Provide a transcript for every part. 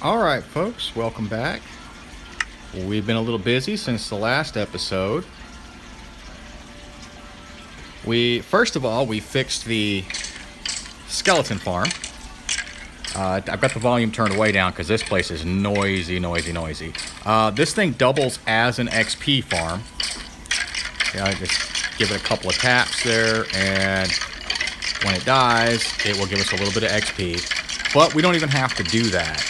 All right, folks, welcome back. We've been a little busy since the last episode. First of all, we fixed the skeleton farm. I've got the volume turned way down because this place is noisy. This thing doubles as an XP farm. I just give it a couple of taps there, and when it dies, it will give us a little bit of XP. But we don't even have to do that.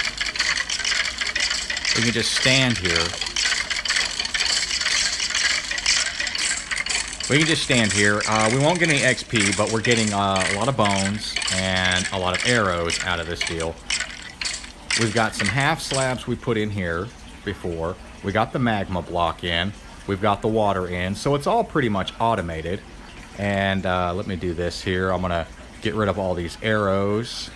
We can just stand here. We won't get any XP, but we're getting a lot of bones and a lot of arrows out of this deal. We've got some half slabs we put in here before. We got the magma block in. We've got the water in. So it's all pretty much automated. And let me do this here. I'm going to get rid of all these arrows.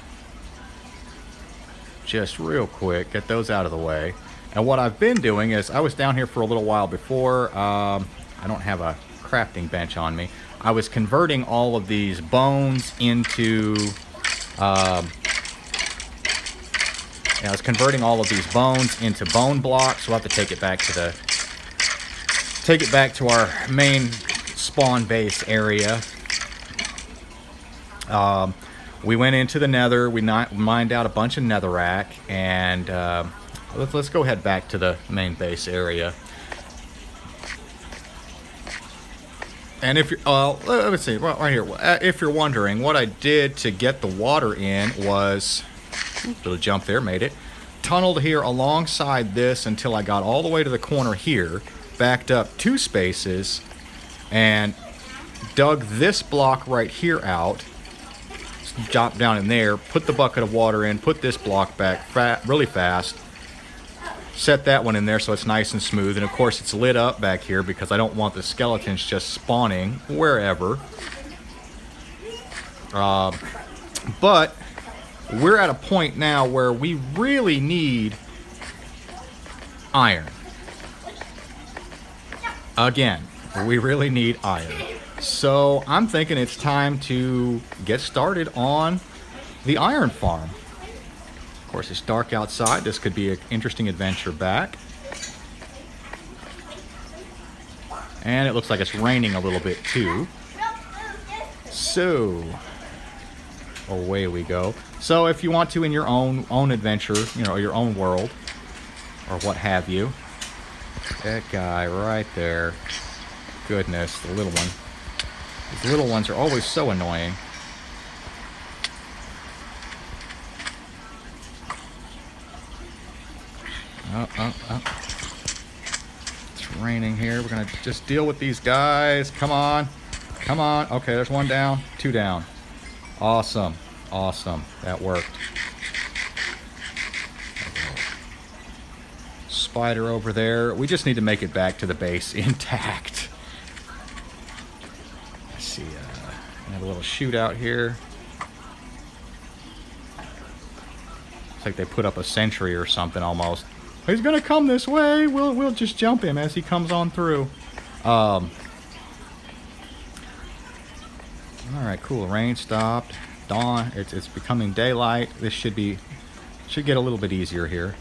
Just real quick, get those out of the way. And what I've been doing is, I was down here for a little while before. I don't have a crafting bench on me. I was converting all of these bones into bone blocks. We'll have to take it back to our main spawn base area. We went into the nether. We mined out a bunch of netherrack, and let's go head back to the main base area. And if you're, let's see, right here. If you're wondering, what I did to get the water in was, little jump there, made it. Tunneled here alongside this until I got all the way to the corner here, backed up 2 spaces, and dug this block right here out. Drop down in there, put the bucket of water in, put this block back really fast, set that one in there so it's nice and smooth, and of course it's lit up back here because I don't want the skeletons just spawning wherever. But we're at a point now where we really need iron. Again, we really need iron. So I'm thinking it's time to get started on the iron farm. Of course, it's dark outside. This could be an interesting adventure back. And it looks like it's raining a little bit too. So away we go. So if you want to, in your own adventure, your own world or what have you. That guy right there. Goodness, the little one. These little ones are always so annoying. Oh. It's raining here. We're going to just deal with these guys. Come on. Okay, there's 1 down, 2 down. Awesome. That worked. Spider over there. We just need to make it back to the base intact. Let's see. Have a little shootout here. Looks like they put up a sentry or something almost. He's gonna come this way. We'll just jump him as he comes on through. All right, cool. Rain stopped. Dawn. It's becoming daylight. This should get a little bit easier here.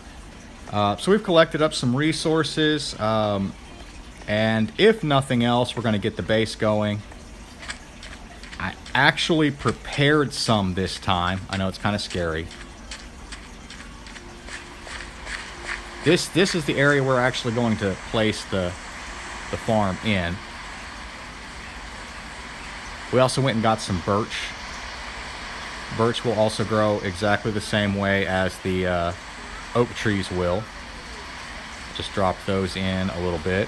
So we've collected up some resources, and if nothing else, we're gonna get the base going. I actually prepared some this time. I know it's kind of scary. This is the area we're actually going to place the farm in. We also went and got some birch. Birch will also grow exactly the same way as the oak trees will. Just drop those in a little bit.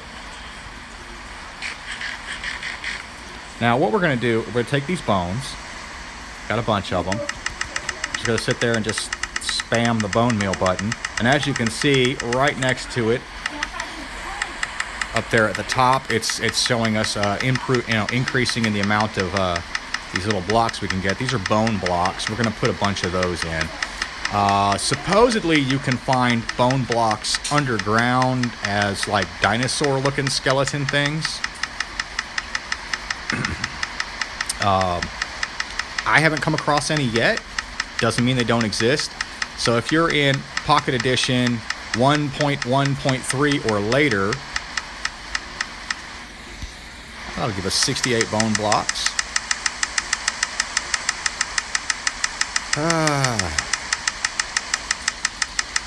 Now what we're going to do, we're going to take these bones. Got a bunch of them. Just going to sit there and just spam the bone meal button. And as you can see, right next to it, up there at the top, it's showing us increasing in the amount of these little blocks we can get. These are bone blocks. We're going to put a bunch of those in. Supposedly, you can find bone blocks underground as like dinosaur-looking skeleton things. I haven't come across any yet. Doesn't mean they don't exist. So if you're in Pocket Edition 1.1.3 or later, that'll give us 68 bone blocks.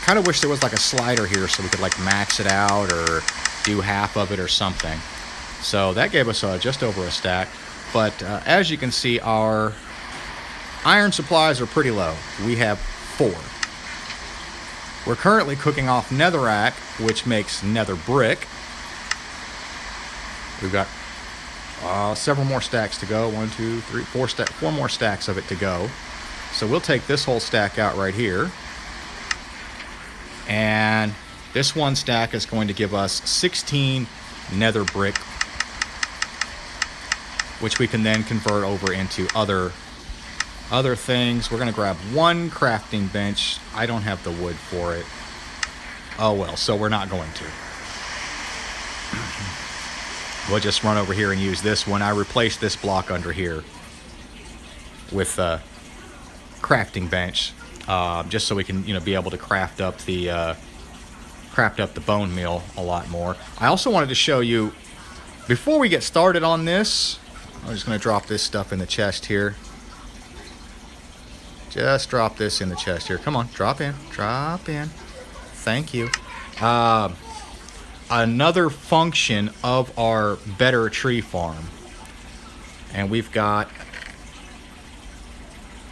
Kind of wish there was like a slider here so we could like max it out or do half of it or something. So that gave us just over a stack. But as you can see, our iron supplies are pretty low. We have 4. We're currently cooking off netherrack, which makes nether brick. We've got several more stacks to go. 1, 2, 3, 4 more stacks of it to go. So we'll take this whole stack out right here. And this one stack is going to give us 16 nether brick, which we can then convert over into other things. We're going to grab 1 crafting bench. I don't have the wood for it. Oh well, so we're not going to. We'll just run over here and use this one. I replaced this block under here with a crafting bench, just so we can, be able to craft up the bone meal a lot more. I also wanted to show you, before we get started on this, I'm just going to drop this stuff in the chest here. Just drop this in the chest here. Come on, drop in. Drop in. Thank you. Another function of our Better Tree Farm. And we've got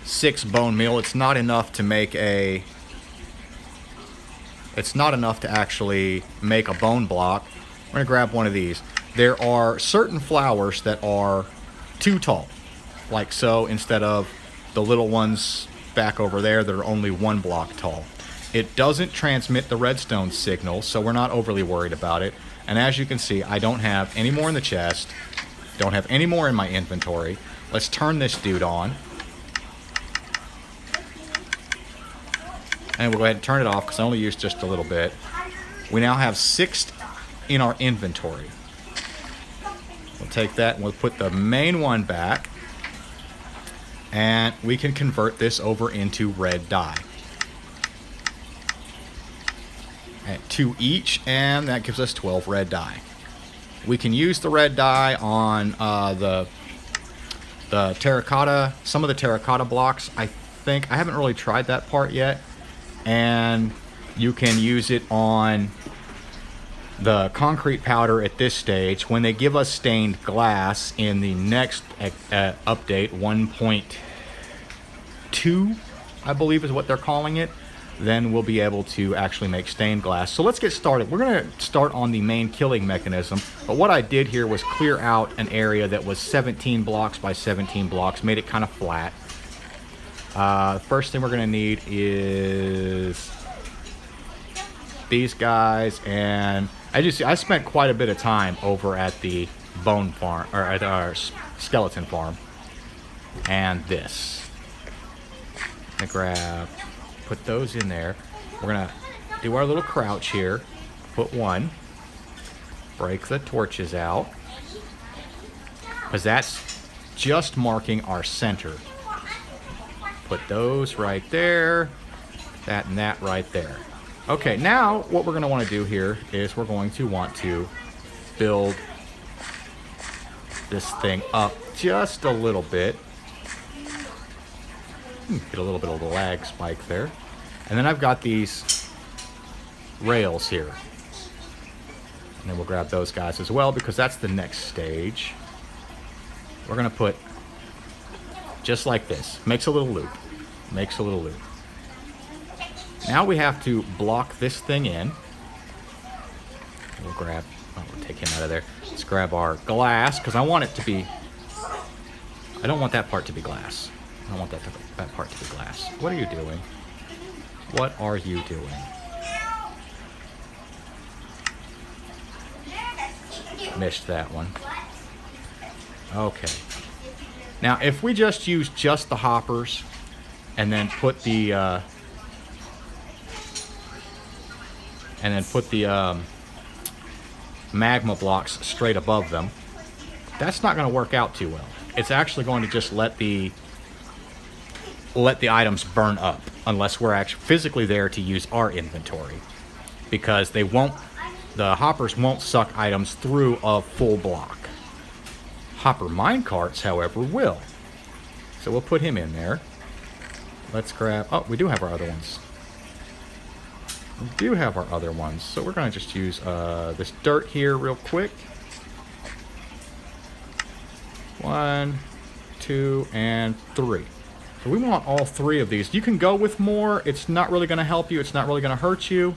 6 bone meal. It's not enough to make a... It's not enough to actually make a bone block. We're going to grab one of these. There are certain flowers that are too tall. Like so, instead of the little ones back over there that are only 1 block tall. It doesn't transmit the redstone signal, so we're not overly worried about it. And as you can see, I don't have any more in the chest. Don't have any more in my inventory. Let's turn this dude on. And we'll go ahead and turn it off because I only used just a little bit. We now have 6 in our inventory. We'll take that and we'll put the main one back. And we can convert this over into red dye. At 2 each, and that gives us 12 red dye. We can use the red dye on the terracotta, some of the terracotta blocks. I think I haven't really tried that part yet. And you can use it on the concrete powder at this stage. When they give us stained glass in the next update, 1.2, I believe is what they're calling it, then we'll be able to actually make stained glass. So let's get started. We're going to start on the main killing mechanism. But what I did here was clear out an area that was 17 blocks by 17 blocks, made it kind of flat. First thing we're going to need is these guys, and as you see, I spent quite a bit of time over at the bone farm, or at our skeleton farm, and this. I'm gonna put those in there. We're gonna do our little crouch here, put 1, break the torches out, because that's just marking our center. Put those right there, that and that right there. Okay, now what we're going to want to do here is we're going to want to build this thing up just a little bit. Get a little bit of the lag spike there. And then I've got these rails here. And then we'll grab those guys as well because that's the next stage. We're going to put just like this. Makes a little loop. Makes a little loop. Now we have to block this thing in. We'll grab, we'll take him out of there. Let's grab our glass, because I want it to be, I don't want that part to be glass. I don't want that part to be glass. What are you doing? What are you doing? Missed that one. Okay. Now, if we just use just the hoppers and then put the magma blocks straight above them, that's not going to work out too well. It's actually going to just let the items burn up. unless we're actually physically there to use our inventory, because they won't, the hoppers won't suck items through a full block. Hopper minecarts, however, will. So we'll put him in there. Let's grab, oh, we do have our other ones. We do have our other ones. So we're going to just use this dirt here real quick. 1, 2, and 3. So we want all 3 of these. You can go with more. It's not really going to help you. It's not really going to hurt you.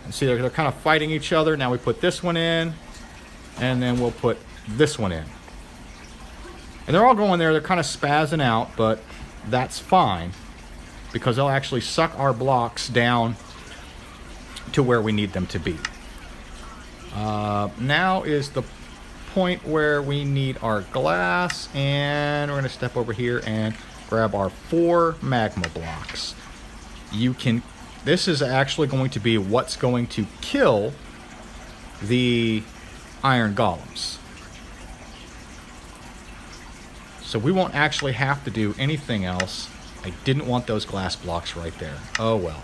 And see, they're kind of fighting each other. Now we put this one in, and then we'll put this one in. And they're all going there. They're kind of spazzing out, but that's fine, because they'll actually suck our blocks down to where we need them to be. Now is the point where we need our glass, and we're going to step over here and grab our 4 magma blocks. This is actually going to be what's going to kill the iron golems. So we won't actually have to do anything else. I didn't want those glass blocks right there. Oh well,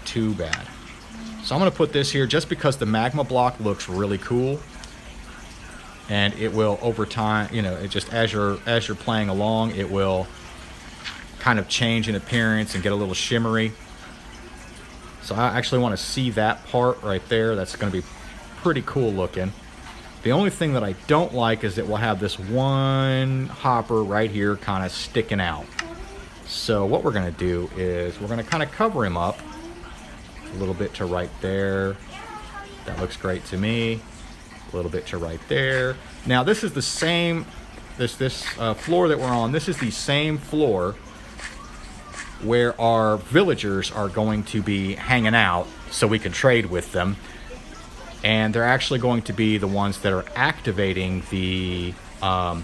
too bad. So I'm going to put this here just because the magma block looks really cool. And it will, over time, you know, it just as you're playing along, it will kind of change in appearance and get a little shimmery. So I actually want to see that part right there. That's going to be pretty cool looking. The only thing that I don't like is that we'll have this one hopper right here kind of sticking out. So what we're going to do is we're going to kind of cover him up a little bit to right there. That looks great to me. A little bit to right there. Now this is the same, this floor that we're on, this is the same floor where our villagers are going to be hanging out so we can trade with them. And they're actually going to be the ones that are activating the that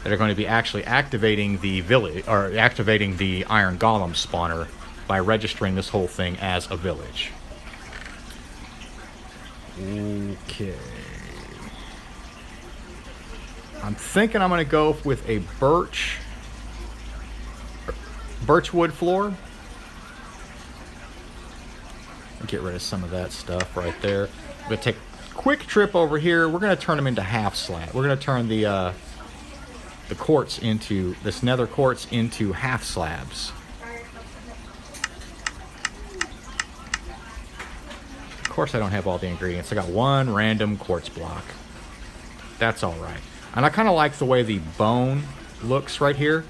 are going to be actually activating the village, or activating the iron golem spawner by registering this whole thing as a village. Okay. I'm thinking I'm going to go with a birchwood floor. Get rid of some of that stuff right there. I'm going to take a quick trip over here. We're going to turn them into half slab. We're going to turn the quartz into, this nether quartz into half slabs. Of course I don't have all the ingredients. I got one random quartz block. That's all right. And I kind of like the way the bone looks right here.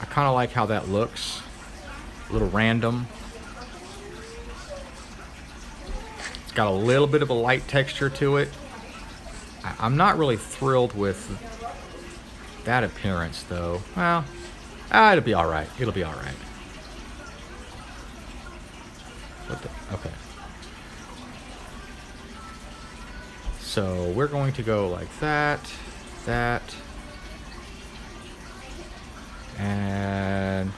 I kind of like how that looks. A little random. It's got a little bit of a light texture to it. I'm not really thrilled with that appearance though. Well, it'll be all right. It'll be all right. What the? Okay. So we're going to go like that, and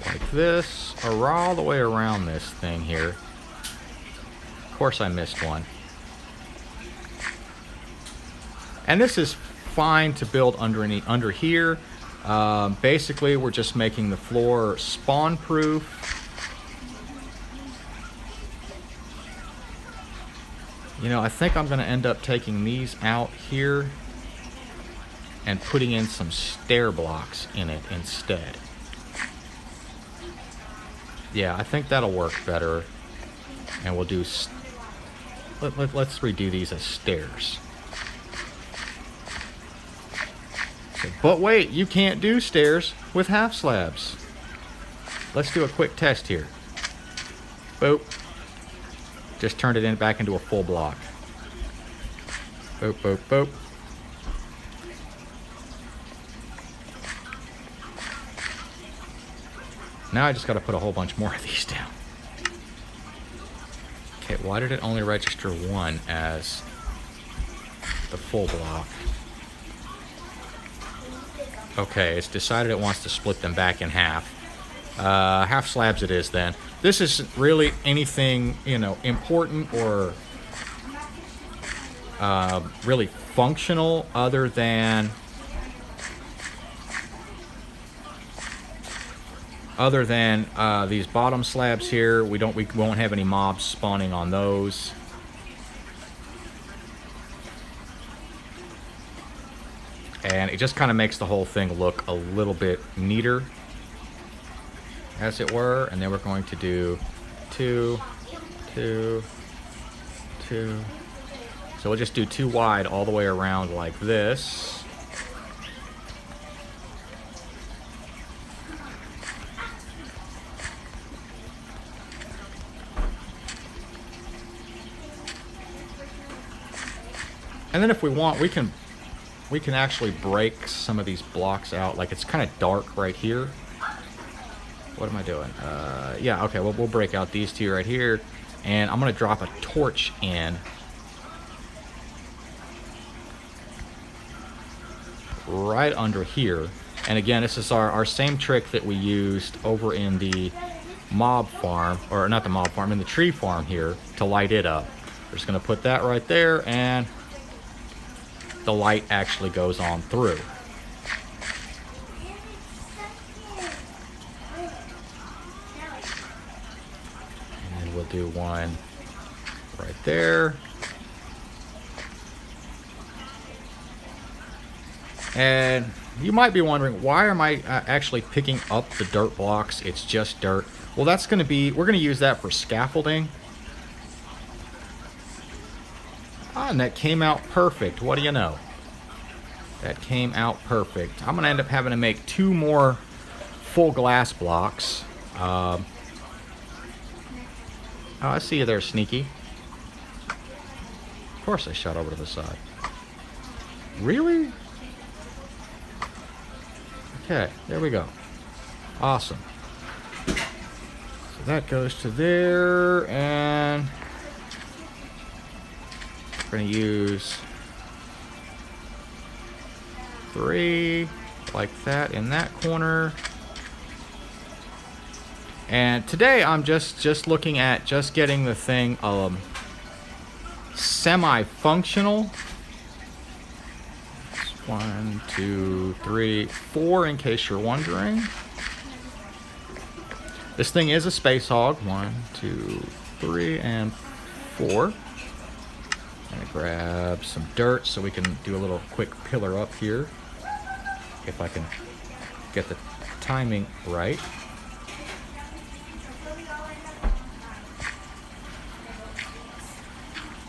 like this, or all the way around this thing here. Of course I missed one. And this is fine to build under here. Basically, we're just making the floor spawn proof. You know, I think I'm going to end up taking these out here and putting in some stair blocks in it instead. Yeah, I think that'll work better. And we'll do... Let's redo these as stairs. But wait, you can't do stairs with half slabs. Let's do a quick test here. Boop. Just turned it back into a full block. Boop, boop, boop. Now I just got to put a whole bunch more of these down. Okay, why did it only register one as the full block? Okay, it's decided it wants to split them back in half. Half slabs it is then. This isn't really anything, you know, important or really functional other than these bottom slabs here. We won't have any mobs spawning on those. And it just kind of makes the whole thing look a little bit neater, as it were. And then we're going to do 2, 2, 2. So we'll just do 2 wide all the way around like this. And then if we want, we can actually break some of these blocks out. Like, it's kind of dark right here. What am I doing? Yeah, okay, well, we'll break out these 2 right here. And I'm going to drop a torch in. Right under here. And again, this is our same trick that we used over in the mob farm. Or not the mob farm, in the tree farm here to light it up. We're just going to put that right there, and the light actually goes on through. And then we'll do one right there. And you might be wondering, why am I actually picking up the dirt blocks? It's just dirt. Well, that's going to be, we're going to use that for scaffolding. And that came out perfect. What do you know? That came out perfect. I'm going to end up having to make 2 more full glass blocks. Oh, I see you there, Sneaky. Of course I shot over to the side. Really? Okay, there we go. Awesome. So that goes to there, and we're going to use 3 like that in that corner. And today I'm just looking at just getting the thing semi-functional. 1, 2, 3, 4 in case you're wondering. This thing is a space hog. 1, 2, 3, and 4. I'm gonna grab some dirt so we can do a little quick pillar up here. If I can get the timing right.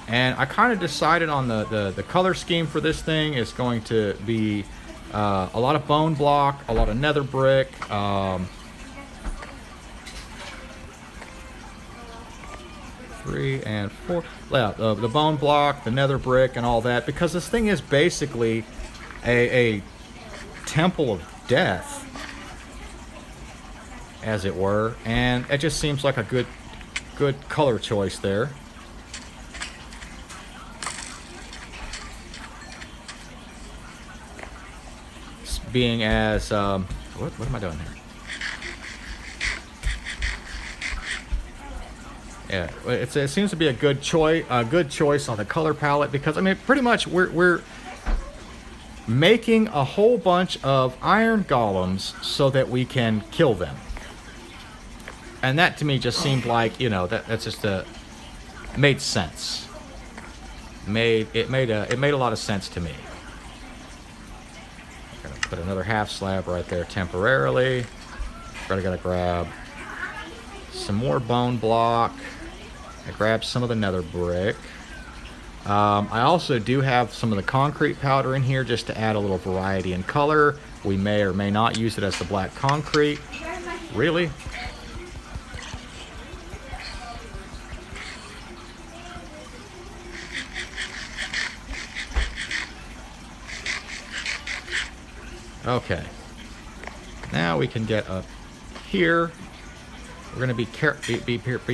And I kind of decided on the color scheme for this thing is going to be a lot of bone block, a lot of nether brick, 3 and 4. Yeah, the bone block, the nether brick, and all that, because this thing is basically a temple of death, as it were, and it just seems like a good color choice there. Being as what am I doing here? Yeah, it seems to be a good choice on the color palette, because I mean, pretty much we're making a whole bunch of iron golems so that we can kill them, and that to me just seemed like, you know, that's just made sense. It made a lot of sense to me. Put another half slab right there temporarily. We're gonna grab some more bone block. I grabbed some of the nether brick. I also do have some of the concrete powder in here just to add a little variety in color. We may or may not use it as the black concrete. Really? Okay, now we can get up here. We're going to be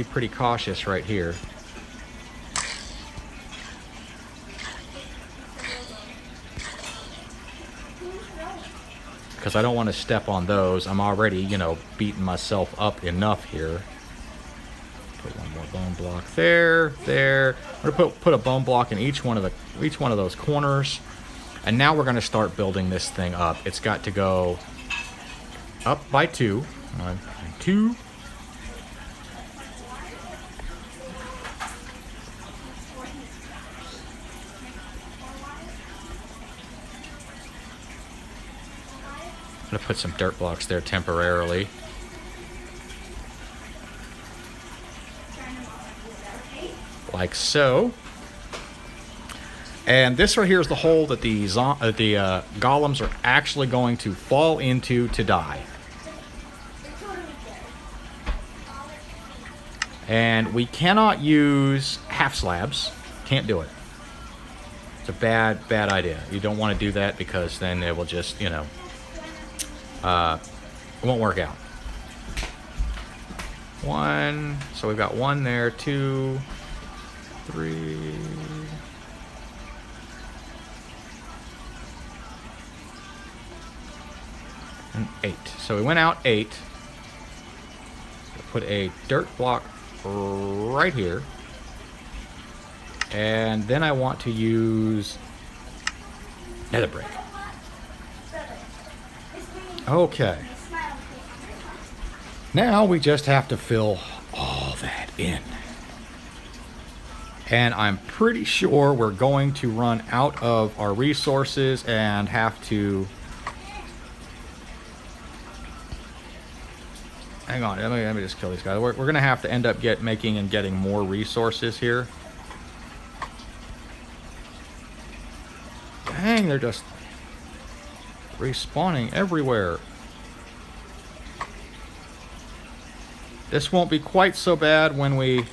pretty cautious right here. Because I don't want to step on those. I'm already, you know, beating myself up enough here. Put one more Bone block there, there. I'm gonna put a bone block in each one of those corners. And now we're gonna start building this thing up. It's got to go up by 2. 1, 2. I'm gonna put some dirt blocks there temporarily. Like so. And this right here is the hole that the golems are actually going to fall into to die. And we cannot use half slabs. Can't do it. It's a bad idea. You don't want to do that because then it will just, you know, it won't work out. 1, so we've got 1 there, 2, 3. And 8. So we went out 8. Put a dirt block right here. And then I want to use nether brick. Okay. Now we just have to fill all that in. And I'm pretty sure we're going to run out of our resources and have to... Hang on, let me just kill these guys. We're going to have to end up getting more resources here. Dang, they're just respawning everywhere. This won't be quite so bad when we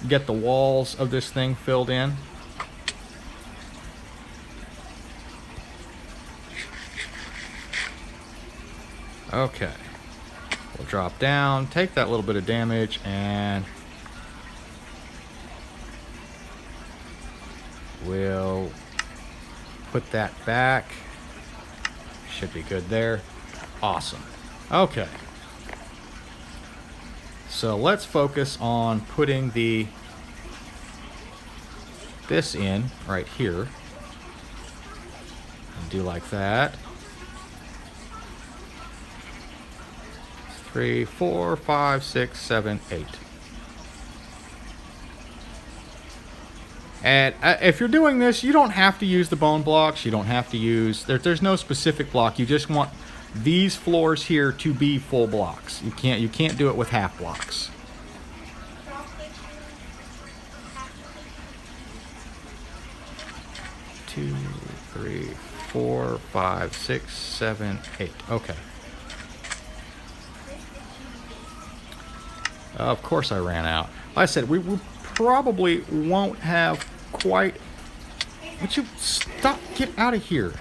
get the walls of this thing filled in. Okay. We'll drop down, take that little bit of damage, and we'll put that back. Should be good there. Awesome. Okay. So let's focus on putting this in right here. And do like that. 3, 4, 5, 6, 7, 8. And if you're doing this, you don't have to use the bone blocks. You don't have to use... There's no specific block. You just want these floors here to be full blocks. You can't do it with half blocks. Two, 3, 4, 5, 6, 7, 8. Okay. Of course I ran out. Like I said, we probably won't have quite... Would you stop? Get out of here.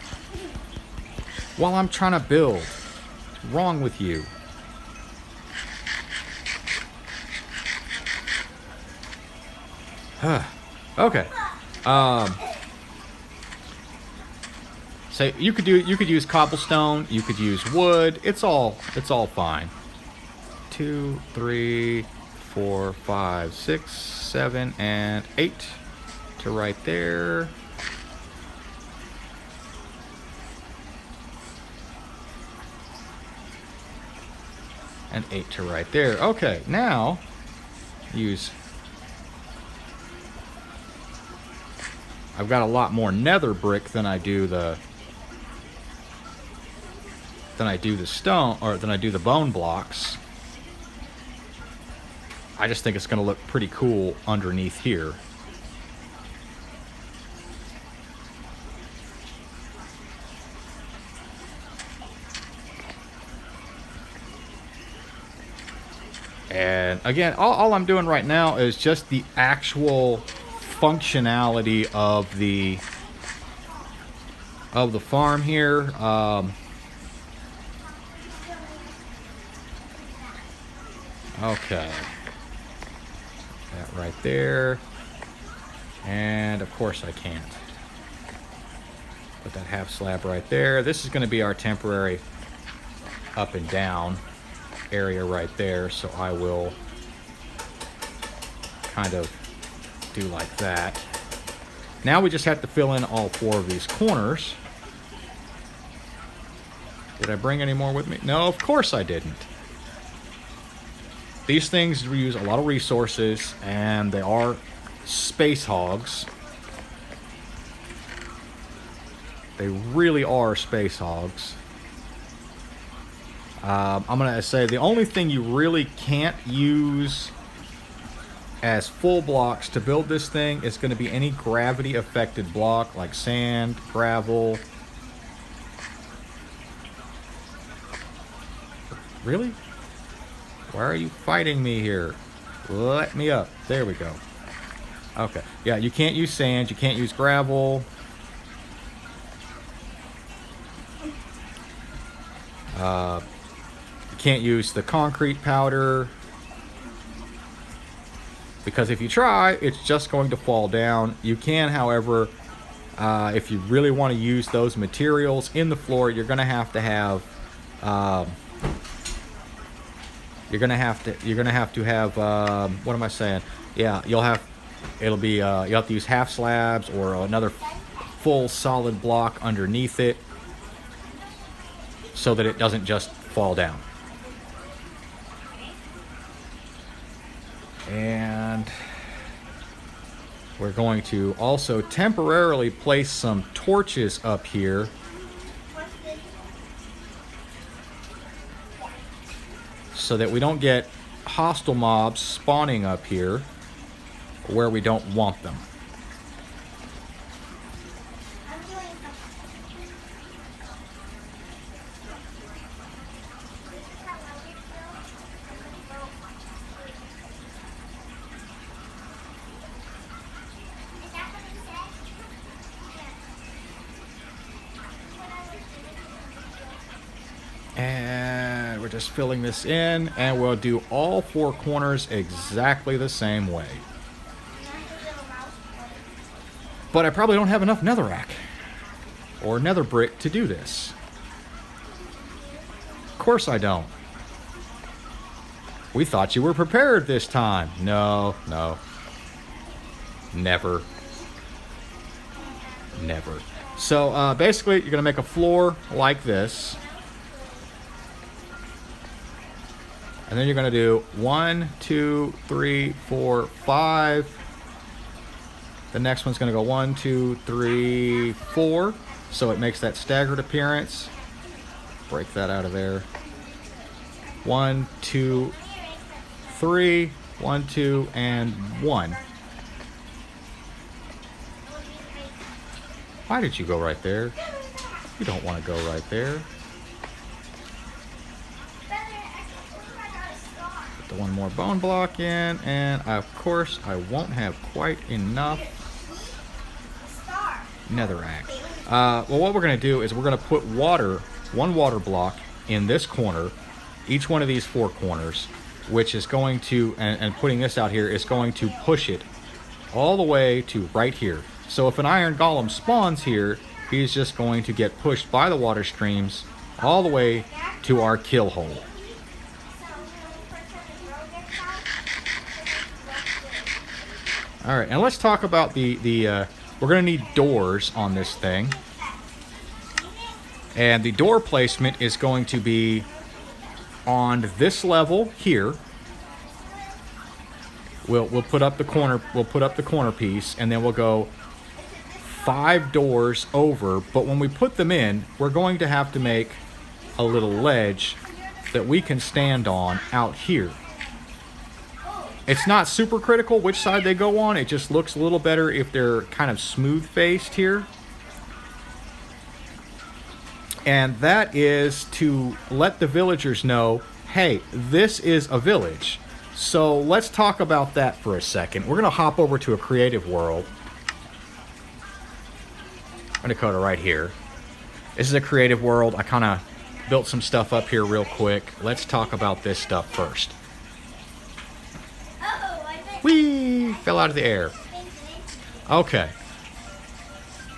While I'm trying to build. What's wrong with you? Okay. So you could use cobblestone, you could use wood. It's all fine. 2, 3, 4, 5, 6, 7, and 8 to right there. And 8 to right there. Okay, now use... I've got a lot more nether brick than I do the stone, or than I do the bone blocks. I just think it's going to look pretty cool underneath here. And again, all I'm doing right now is just the actual functionality of the farm here. Okay. That right there. And of course I can't. Put that half slab right there. This is going to be our temporary up and down area right there. So I will kind of do like that. Now we just have to fill in all 4 of these corners. Did I bring any more with me? No, of course I didn't. These things use a lot of resources, and they are space hogs. They really are space hogs. I'm going to say the only thing you really can't use as full blocks to build this thing is going to be any gravity affected block like sand, gravel. Really? Why are you fighting me here? Let me up. There we go. Okay. Yeah, you can't use sand. You can't use gravel. You can't use the concrete powder. Because if you try, it's just going to fall down. You can, however, if you really want to use those materials in the floor, you're going to have to have... You're gonna have to have what am I saying? Yeah, you'll have to use half slabs or another full solid block underneath it so that it doesn't just fall down. And we're going to also temporarily place some torches up here. So that we don't get hostile mobs spawning up here where we don't want them. And we're just filling this in, and we'll do all 4 corners exactly the same way. But I probably don't have enough netherrack or nether brick to do this. Of course I don't. We thought you were prepared this time. No. Never. So basically, you're going to make a floor like this. And then you're going to do 1, 2, 3, 4, 5. The next one's going to go 1, 2, 3, 4. So it makes that staggered appearance. Break that out of there. 1, 2, 3. 1, 2, and 1. Why did you go right there? You don't want to go right there. Put the 1 more bone block in, and of course I won't have quite enough netherrack. Well, what we're going to do is we're going to put 1 water block in this corner, each one of these 4 corners, which is going to, and putting this out here is going to push it all the way to right here. So if an iron golem spawns here, he's just going to get pushed by the water streams all the way to our kill hole. All right, and let's talk about the we're going to need doors on this thing. And the door placement is going to be on this level here. We'll put up the corner. We'll put up the corner piece, and then we'll go 5 doors over. But when we put them in, we're going to have to make a little ledge that we can stand on out here. It's not super critical which side they go on. It just looks a little better if they're kind of smooth-faced here. And that is to let the villagers know, hey, this is a village. So let's talk about that for a second. We're going to hop over to a creative world. I'm going to go to right here. This is a creative world. I kind of built some stuff up here real quick. Let's talk about this stuff first. Whee! Fell out of the air. Okay.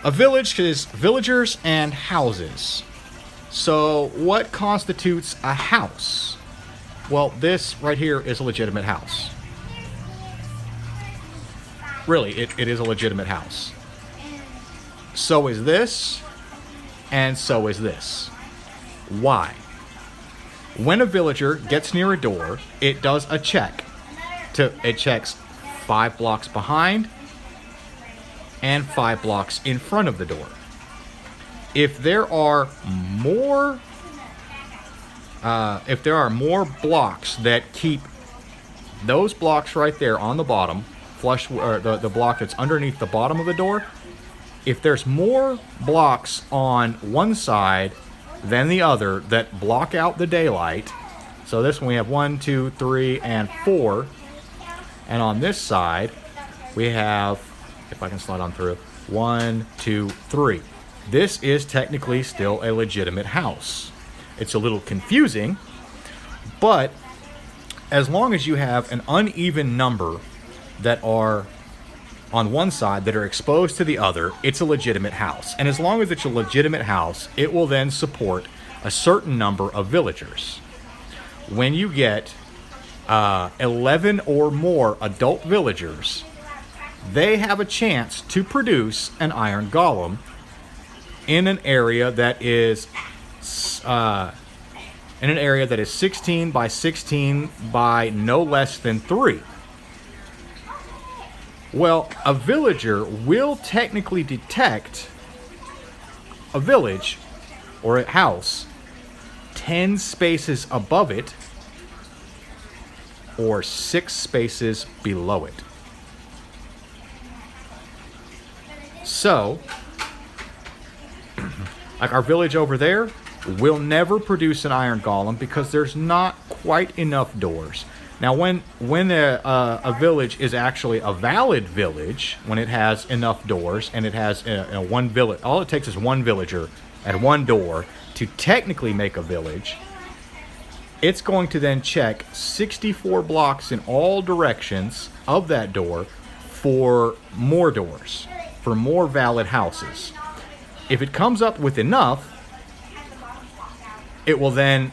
A village is villagers and houses. So what constitutes a house? Well, this right here is a legitimate house. Really, it is a legitimate house. So is this, and so is this. Why? When a villager gets near a door, it does a check. It checks 5 blocks behind and 5 blocks in front of the door. If there are more blocks that keep those blocks right there on the bottom, flush, or the block that's underneath the bottom of the door, if there's more blocks on one side than the other that block out the daylight, so this one we have 1, 2, 3, and 4, and on this side we have, if I can slide on through, 1, 2, 3. This is technically still a legitimate house. It's a little confusing, but as long as you have an uneven number that are on one side that are exposed to the other, it's a legitimate house. And as long as it's a legitimate house, it will then support a certain number of villagers. When you get 11 or more adult villagers, they have a chance to produce an iron golem in an area that is 16 by 16 by no less than 3. Well, a villager will technically detect a village or a house 10 spaces above it or 6 spaces below it. So, like our village over there will never produce an iron golem because there's not quite enough doors. Now, when a village is actually a valid village, when it has enough doors and it has one village, all it takes is one villager at one door to technically make a village, it's going to then check 64 blocks in all directions of that door for more doors, for more valid houses. If it comes up with enough, it will then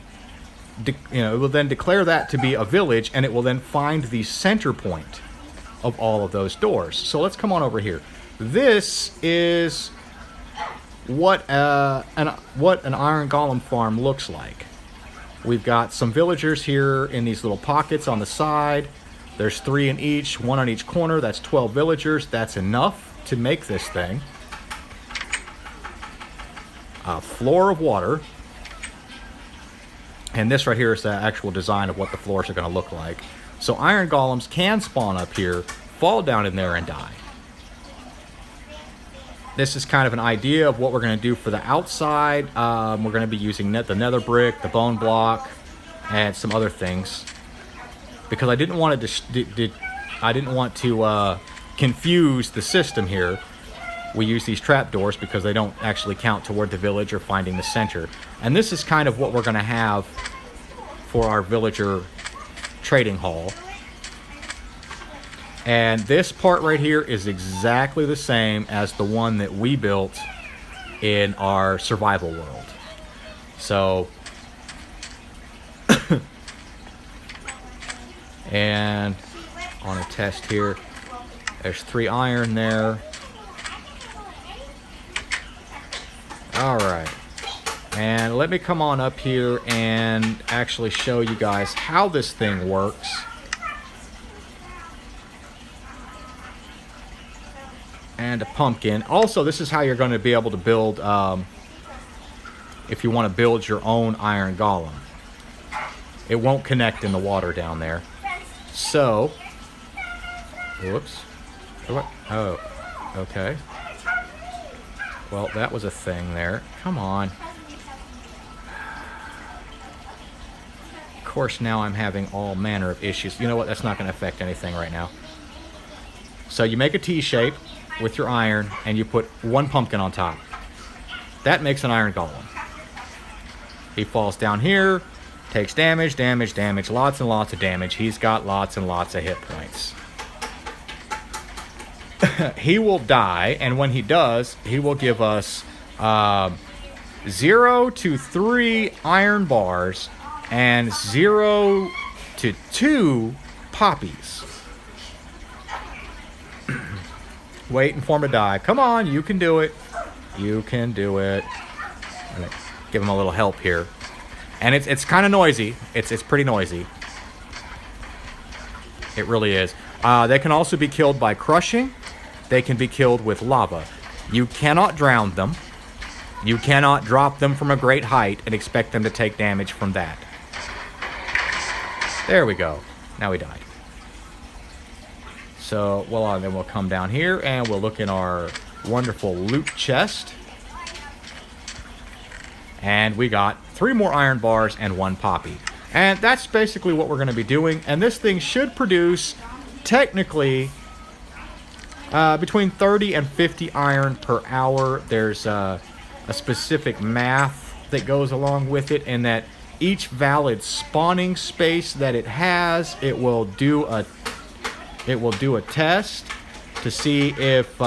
declare that to be a village, and it will then find the center point of all of those doors. So let's come on over here. This is what an iron golem farm looks like. We've got some villagers here in these little pockets on the side. There's 3 in each, 1 on each corner. That's 12 villagers. That's enough to make this thing. A floor of water. And this right here is the actual design of what the floors are going to look like. So iron golems can spawn up here, fall down in there, and die. This is kind of an idea of what we're going to do for the outside. We're going to be using the nether brick, the bone block, and some other things. Because I didn't want to confuse the system here. We use these trapdoors because they don't actually count toward the village or finding the center. And this is kind of what we're going to have for our villager trading hall. And this part right here is exactly the same as the one that we built in our survival world. So, and on a test here, there's 3 iron there. Alright, and let me come on up here and actually show you guys how this thing works. And a pumpkin. Also, this is how you're going to be able to build, if you want to build your own iron golem. It won't connect in the water down there. So, whoops. Oh, okay. Well, that was a thing there. Come on. Of course, now I'm having all manner of issues. You know what? That's not going to affect anything right now. So you make a T shape with your iron, and you put 1 pumpkin on top. That makes an iron golem. He falls down here, takes damage, lots and lots of damage. He's got lots and lots of hit points. He will die, and when he does, he will give us 0 to 3 iron bars and 0 to 2 poppies. waiting for him to die. Come on, you can do it. You can do it. I'm gonna give him a little help here. And it's kind of noisy. It's pretty noisy. It really is. They can also be killed by crushing. They can be killed with lava. You cannot drown them. You cannot drop them from a great height and expect them to take damage from that. There we go. Now he died. So, well, then we'll come down here and we'll look in our wonderful loot chest. And we got 3 more iron bars and 1 poppy. And that's basically what we're going to be doing. And this thing should produce, technically, between 30 and 50 iron per hour. There's a specific math that goes along with it, and that each valid spawning space that it has, it will do a test to see if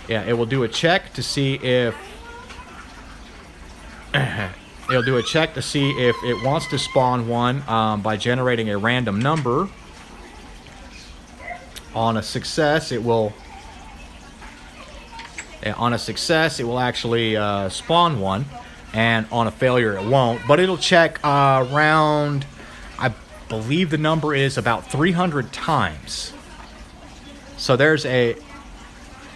it will do a check to see if it'll do a check to see if it wants to spawn one by generating a random number. On a success, it will actually spawn one, and on a failure, it won't. But it'll check around, I believe the number is about 300 times. So there's a...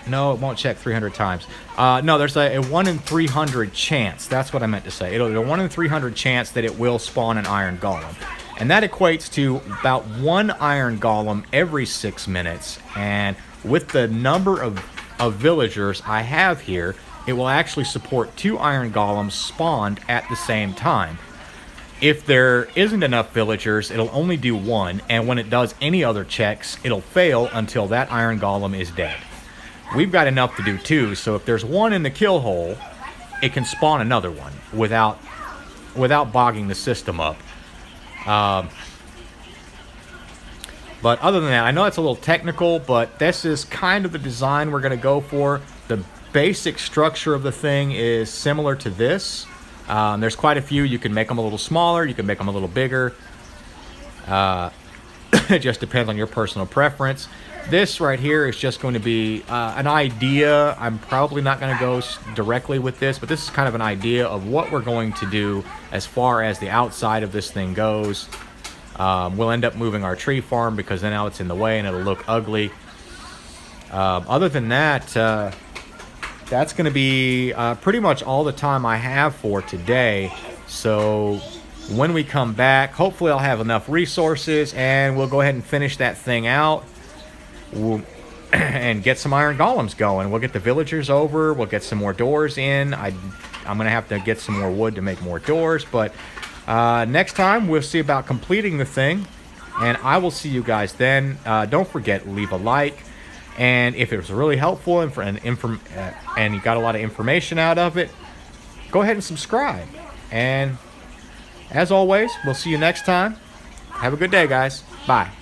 No, it won't check 300 times. No, there's a 1 in 300 chance. That's what I meant to say. It'll be a 1 in 300 chance that it will spawn an iron golem. And that equates to about 1 iron golem every 6 minutes. And with the number of villagers I have here, it will actually support 2 iron golems spawned at the same time. If there isn't enough villagers, it'll only do 1. And when it does any other checks, it'll fail until that iron golem is dead. We've got enough to do 2, so if there's 1 in the kill hole, it can spawn another one without bogging the system up. But other than that, I know it's a little technical, but this is kind of the design we're going to go for. The basic structure of the thing is similar to this. There's quite a few. You can make them a little smaller, you can make them a little bigger. It just depends on your personal preference. This right here is just going to be an idea. I'm probably not going to go directly with this, but this is kind of an idea of what we're going to do as far as the outside of this thing goes. We'll end up moving our tree farm because then now it's in the way and it'll look ugly. Other than that, that's going to be pretty much all the time I have for today. So when we come back, hopefully I'll have enough resources and we'll go ahead and finish that thing out. And get some iron golems going. We'll get the villagers over. We'll get some more doors in. I'm going to have to get some more wood to make more doors. But next time, we'll see about completing the thing. And I will see you guys then. Don't forget, leave a like. And if it was really helpful and you got a lot of information out of it, go ahead and subscribe. And as always, we'll see you next time. Have a good day, guys. Bye.